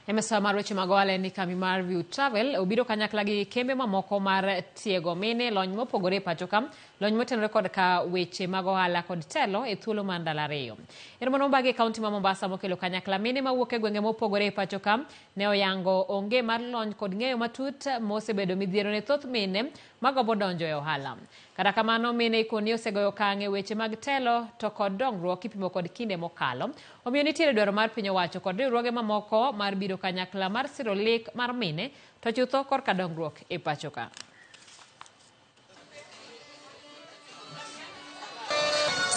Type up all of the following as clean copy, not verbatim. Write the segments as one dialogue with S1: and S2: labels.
S1: Emesa marweche magwale ni kambi mar View Travel obiro kanyakla gi kembe mamoko mar tiego mine lony mopogore pacho kam lony motenore kod ka weche mag ohala kod telo e thuolo mar ndalo ariyo. Mono bagi kaunti ma Mombasa mokelo kanyakla mine mawuok e gwenge mopogore pacho kam ne oyango onge mar lony kod ng'eyo matut mosebedo midhiero ne thoth mine magombo donjo e ohala. Kata kamano mine ikoni osegoyo kange weche mag telo to kod dongruok kipimo kod kinde mokalo. Omiyo nitiere dwaro mar piny owacho kod riwruoge mamoko mar biro kanyakla mar siro lek mar mine to chutho korka dongruok e pacho ka.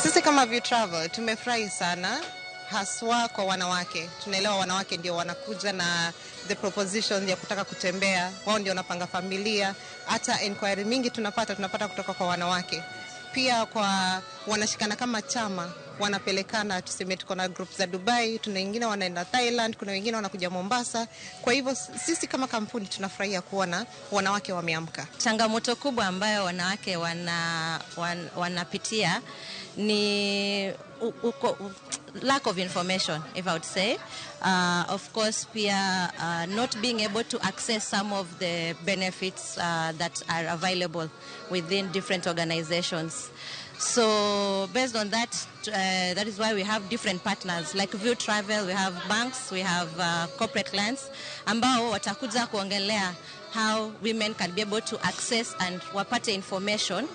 S2: Sisi kama View Travel tumefurahi sana haswa kwa wanawake. Tunaelewa wanawake ndio wanakuja na the proposition ya kutaka kutembea, wao ndio wanapanga familia. Hata inquiry mingi tunapata kutoka kwa wanawake. Pia kwa wanashikana kama chama, wanapelekana, tuseme tuko na group za Dubai, tuna wengine wanaenda Thailand, kuna wengine wanakuja Mombasa. Kwa hivyo sisi kama kampuni tunafurahia kuona wanawake wameamka.
S3: Changamoto kubwa ambayo wanawake wanapitia ni lack of information, if I would say. Of course, pia not being able to access some of the benefits that are available within different organizations. So based on that, that is why we have different partners like View Travel. We have banks, we have corporate clients ambao watakuja kuongelea how women can be able to access and wapate information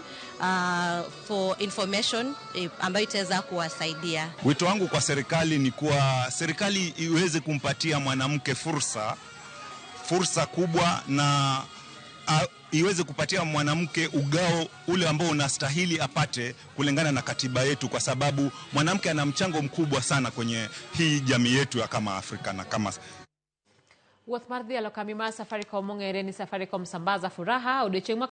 S3: for information ambayo itaweza kuwasaidia.
S4: Wito wangu kwa serikali ni kuwa serikali iweze kumpatia mwanamke fursa kubwa na iweze kupatia mwanamke ugao ule ambao unastahili apate kulingana na katiba yetu, kwa sababu mwanamke ana mchango mkubwa sana kwenye hii jamii yetu ya kama Afrika na kama
S1: Wuoth mar dhi alo kambi mar Safaricom mong'ere ni Safaricom Sambaza Furaha odiochieng'